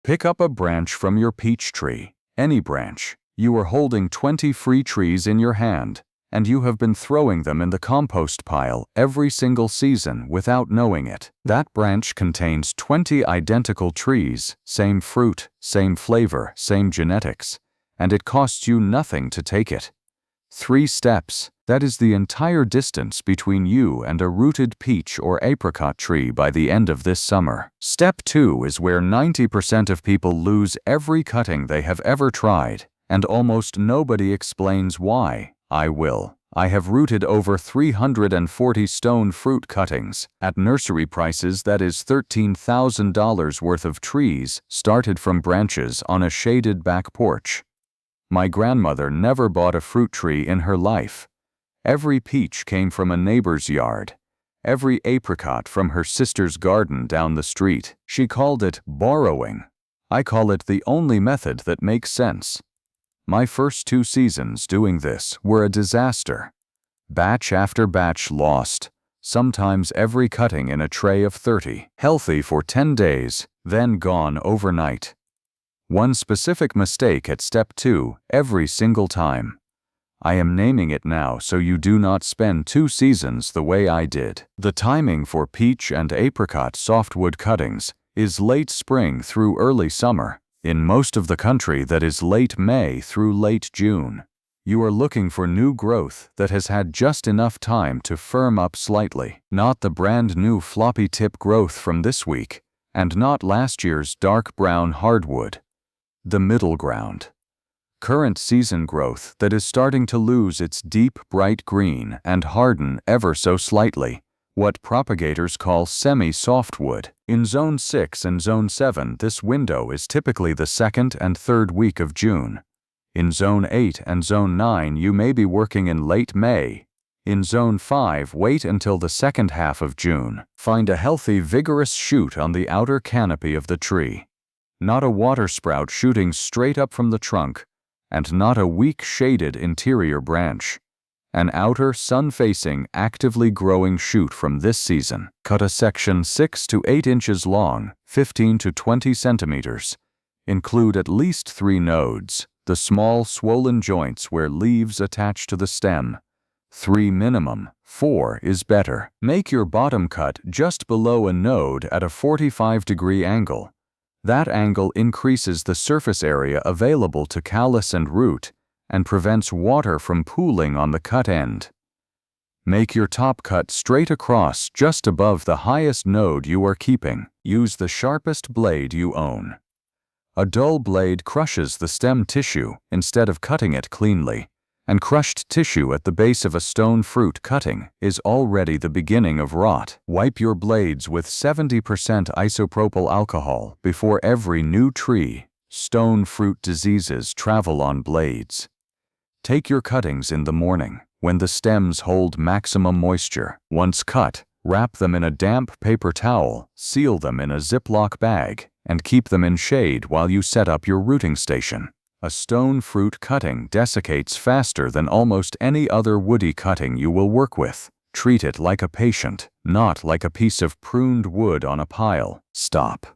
Pick up a branch from your peach tree, any branch. You are holding 20 free trees in your hand, and you have been throwing them in the compost pile every single season without knowing it. That branch contains 20 identical trees, same fruit, same flavor, same genetics, and it costs you nothing to take it. 3 steps. That is the entire distance between you and a rooted peach or apricot tree by the end of this summer. Step 2 is where 90% of people lose every cutting they have ever tried, and almost nobody explains why. I will. I have rooted over 340 stone fruit cuttings at nursery prices, that is $13,000 worth of trees started from branches on a shaded back porch. My grandmother never bought a fruit tree in her life. Every peach came from a neighbor's yard. Every apricot from her sister's garden down the street. She called it borrowing. I call it the only method that makes sense. My first 2 seasons doing this were a disaster. Batch after batch lost, sometimes every cutting in a tray of 30. Healthy for 10 days, then gone overnight. One specific mistake at step 2 every single time. I am naming it now so you do not spend 2 seasons the way I did. The timing for peach and apricot softwood cuttings is late spring through early summer. In most of the country, that is late May through late June. You are looking for new growth that has had just enough time to firm up slightly, not the brand new floppy tip growth from this week, and not last year's dark brown hardwood. The middle ground. Current season growth that is starting to lose its deep bright green and harden ever so slightly, what propagators call semi-softwood. In Zone 6 and Zone 7, this window is typically the 2nd and 3rd week of June. In Zone 8 and Zone 9, you may be working in late May. In Zone 5, wait until the 2nd half of June. Find a healthy, vigorous shoot on the outer canopy of the tree. Not a water sprout shooting straight up from the trunk, and not a weak shaded interior branch. An outer, sun-facing, actively growing shoot from this season. Cut a section 6 to 8 inches long, 15 to 20 centimeters. Include at least 3 nodes, the small swollen joints where leaves attach to the stem. 3 minimum, 4 is better. Make your bottom cut just below a node at a 45-degree angle. That angle increases the surface area available to callus and root and prevents water from pooling on the cut end. Make your top cut straight across just above the highest node you are keeping. Use the sharpest blade you own. A dull blade crushes the stem tissue instead of cutting it cleanly, and crushed tissue at the base of a stone fruit cutting is already the beginning of rot. Wipe your blades with 70% isopropyl alcohol before every new tree. Stone fruit diseases travel on blades. Take your cuttings in the morning, when the stems hold maximum moisture. Once cut, wrap them in a damp paper towel, seal them in a Ziploc bag, and keep them in shade while you set up your rooting station. A stone fruit cutting desiccates faster than almost any other woody cutting you will work with. Treat it like a patient, not like a piece of pruned wood on a pile. Stop.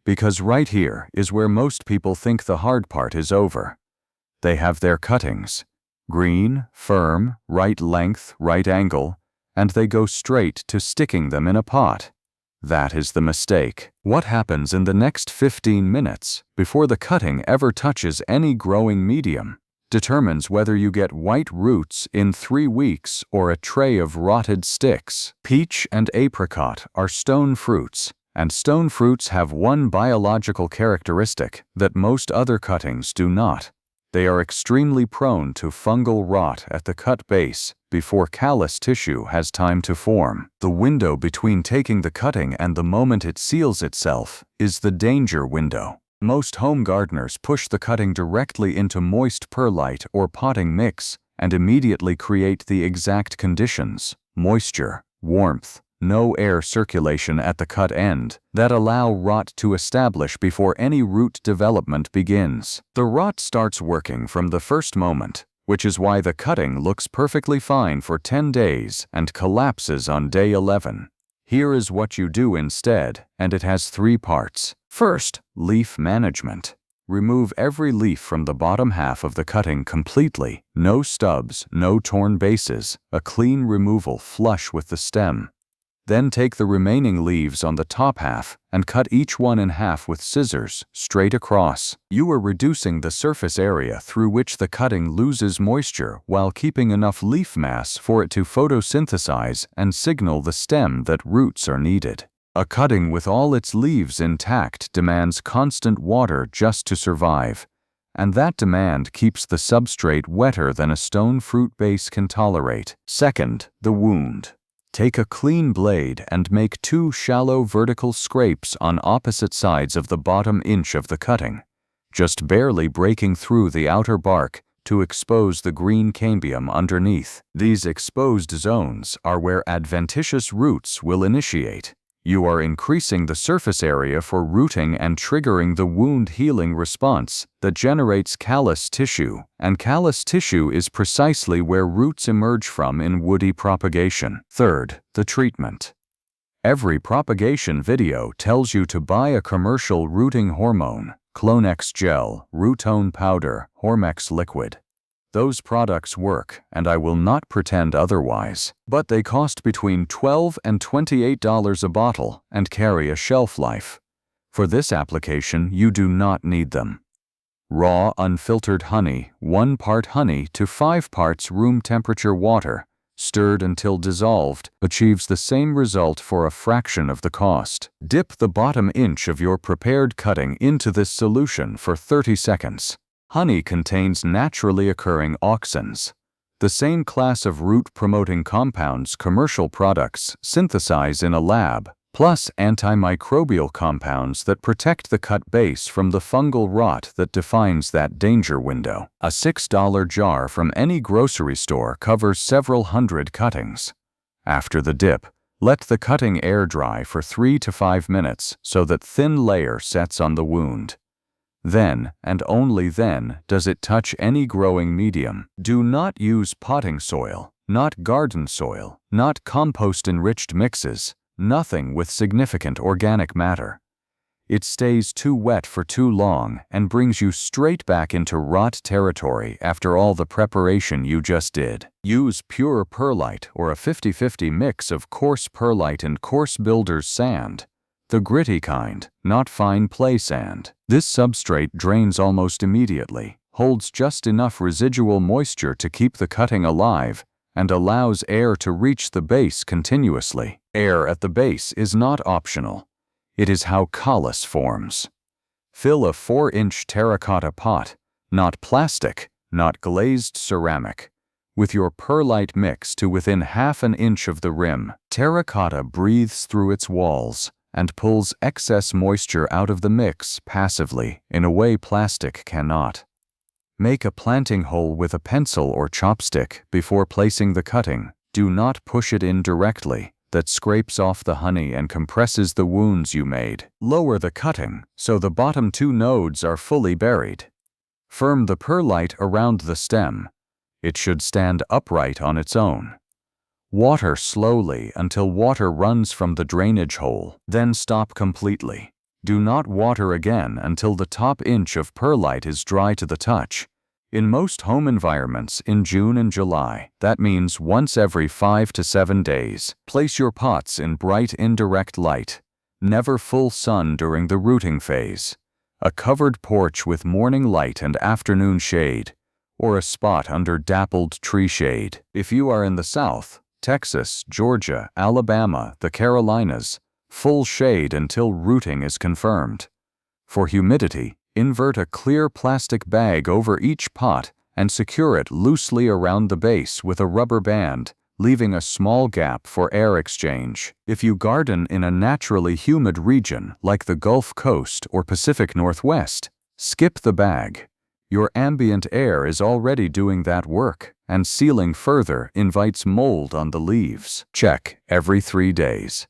Because right here is where most people think the hard part is over. They have their cuttings. Green, firm, right length, right angle, and they go straight to sticking them in a pot. That is the mistake. What happens in the next 15 minutes, before the cutting ever touches any growing medium, determines whether you get white roots in 3 weeks or a tray of rotted sticks. Peach and apricot are stone fruits, and stone fruits have one biological characteristic that most other cuttings do not. They are extremely prone to fungal rot at the cut base before callus tissue has time to form. The window between taking the cutting and the moment it seals itself is the danger window. Most home gardeners push the cutting directly into moist perlite or potting mix and immediately create the exact conditions, moisture, warmth, no air circulation at the cut end, that allow rot to establish before any root development begins. The rot starts working from the first moment, which is why the cutting looks perfectly fine for 10 days and collapses on day 11. Here is what you do instead, and it has 3 parts. First, leaf management. Remove every leaf from the bottom half of the cutting completely. No stubs, no torn bases, a clean removal flush with the stem. Then take the remaining leaves on the top half and cut each one in half with scissors, straight across. You are reducing the surface area through which the cutting loses moisture while keeping enough leaf mass for it to photosynthesize and signal the stem that roots are needed. A cutting with all its leaves intact demands constant water just to survive, and that demand keeps the substrate wetter than a stone fruit base can tolerate. Second, the wound. Take a clean blade and make 2 shallow vertical scrapes on opposite sides of the bottom inch of the cutting, just barely breaking through the outer bark to expose the green cambium underneath. These exposed zones are where adventitious roots will initiate. You are increasing the surface area for rooting and triggering the wound healing response that generates callus tissue, and callus tissue is precisely where roots emerge from in woody propagation. Third, the treatment. Every propagation video tells you to buy a commercial rooting hormone, Clonex gel, Rootone powder, Hormex liquid. Those products work, and I will not pretend otherwise, but they cost between $12 and $28 a bottle and carry a shelf life. For this application, you do not need them. Raw, unfiltered honey, 1 part honey to 5 parts room temperature water, stirred until dissolved, achieves the same result for a fraction of the cost. Dip the bottom inch of your prepared cutting into this solution for 30 seconds. Honey contains naturally occurring auxins, the same class of root-promoting compounds commercial products synthesize in a lab, plus antimicrobial compounds that protect the cut base from the fungal rot that defines that danger window. A $6 jar from any grocery store covers several hundred cuttings. After the dip, let the cutting air dry for 3 to 5 minutes so that thin layer sets on the wound. Then, and only then, does it touch any growing medium. Do not use potting soil, not garden soil, not compost-enriched mixes, nothing with significant organic matter. It stays too wet for too long and brings you straight back into rot territory after all the preparation you just did. Use pure perlite or a 50-50 mix of coarse perlite and coarse builder's sand. The gritty kind, not fine play sand. This substrate drains almost immediately, holds just enough residual moisture to keep the cutting alive, and allows air to reach the base continuously. Air at the base is not optional. It is how callus forms. Fill a 4-inch terracotta pot, not plastic, not glazed ceramic, with your perlite mix to within half an inch of the rim. Terracotta breathes through its walls and pulls excess moisture out of the mix passively in a way plastic cannot. Make a planting hole with a pencil or chopstick before placing the cutting. Do not push it in directly. That scrapes off the honey and compresses the wounds you made. Lower the cutting so the bottom 2 nodes are fully buried. Firm the perlite around the stem. It should stand upright on its own. Water slowly until water runs from the drainage hole, then stop completely. Do not water again until the top inch of perlite is dry to the touch. In most home environments in June and July, that means once every 5 to 7 days. Place your pots in bright indirect light. Never full sun during the rooting phase. A covered porch with morning light and afternoon shade, or a spot under dappled tree shade. If you are in the South, Texas, Georgia, Alabama, the Carolinas, full shade until rooting is confirmed. For humidity, invert a clear plastic bag over each pot and secure it loosely around the base with a rubber band, leaving a small gap for air exchange. If you garden in a naturally humid region like the Gulf Coast or Pacific Northwest, skip the bag. Your ambient air is already doing that work, and sealing further invites mold on the leaves. Check every 3 days.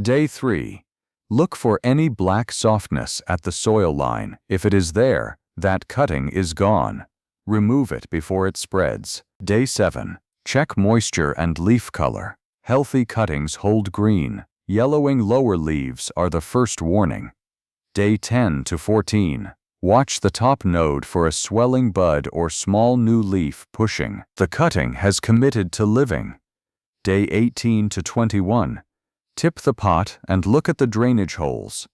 Day 3. Look for any black softness at the soil line. If it is there, that cutting is gone. Remove it before it spreads. Day 7. Check moisture and leaf color. Healthy cuttings hold green. Yellowing lower leaves are the first warning. Day 10 to 14. Watch the top node for a swelling bud or small new leaf pushing. The cutting has committed to living. Day 18 to 21. Tip the pot and look at the drainage holes.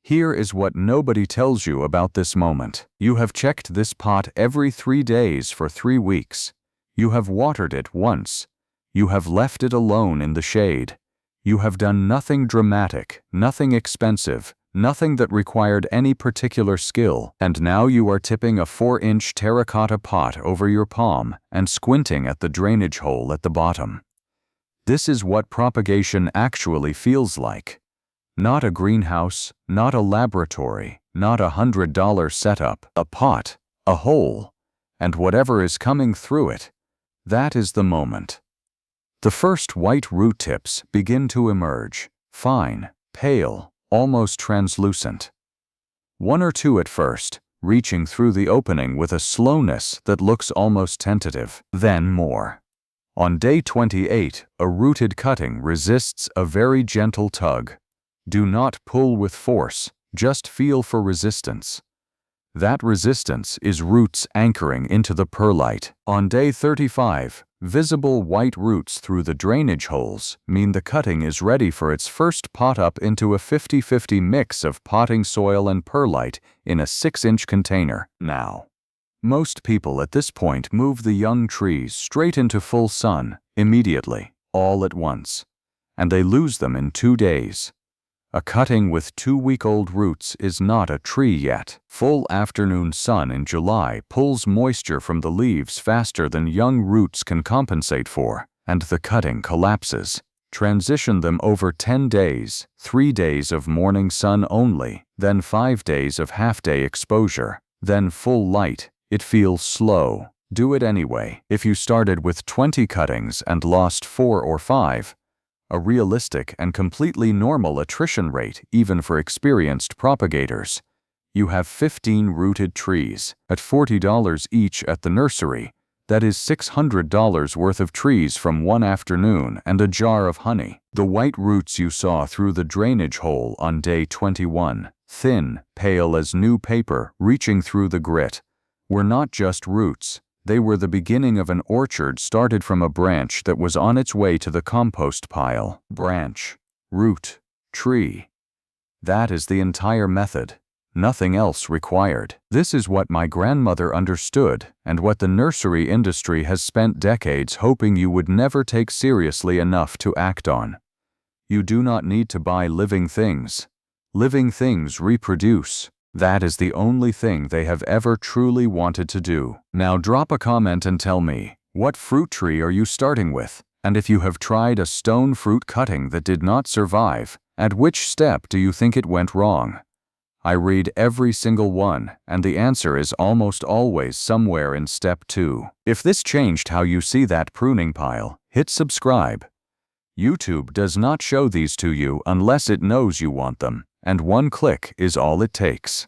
Here is what nobody tells you about this moment. You have checked this pot every 3 days for 3 weeks. You have watered it once. You have left it alone in the shade. You have done nothing dramatic, nothing expensive, nothing that required any particular skill, and now you are tipping a 4-inch terracotta pot over your palm and squinting at the drainage hole at the bottom. This is what propagation actually feels like. Not a greenhouse, not a laboratory, not $100 setup, a pot, a hole, and whatever is coming through it. That is the moment. The first white root tips begin to emerge, fine, pale, almost translucent. 1 or 2 at first, reaching through the opening with a slowness that looks almost tentative, then more. On day 28, a rooted cutting resists a very gentle tug. Do not pull with force, just feel for resistance. That resistance is roots anchoring into the perlite. On day 35, visible white roots through the drainage holes mean the cutting is ready for its first pot up into a 50-50 mix of potting soil and perlite in a 6-inch container. Now, most people at this point move the young trees straight into full sun, immediately, all at once, and they lose them in 2 days. A cutting with 2-week-old roots is not a tree yet. Full afternoon sun in July pulls moisture from the leaves faster than young roots can compensate for, and the cutting collapses. Transition them over 10 days, 3 days of morning sun only, then 5 days of half-day exposure, then full light. It feels slow. Do it anyway. If you started with 20 cuttings and lost 4 or 5, a realistic and completely normal attrition rate even for experienced propagators, you have 15 rooted trees at $40 each at the nursery. That is $600 worth of trees from 1 afternoon and a jar of honey. The white roots you saw through the drainage hole on day 21, thin, pale as new paper, reaching through the grit, were not just roots. They were the beginning of an orchard started from a branch that was on its way to the compost pile. Branch, root, tree. That is the entire method. Nothing else required. This is what my grandmother understood and what the nursery industry has spent decades hoping you would never take seriously enough to act on. You do not need to buy living things. Living things reproduce. That is the only thing they have ever truly wanted to do. Now drop a comment and tell me, what fruit tree are you starting with? And if you have tried a stone fruit cutting that did not survive, at which step do you think it went wrong? I read every single one, and the answer is almost always somewhere in step 2. If this changed how you see that pruning pile, hit subscribe. YouTube does not show these to you unless it knows you want them, and 1 click is all it takes.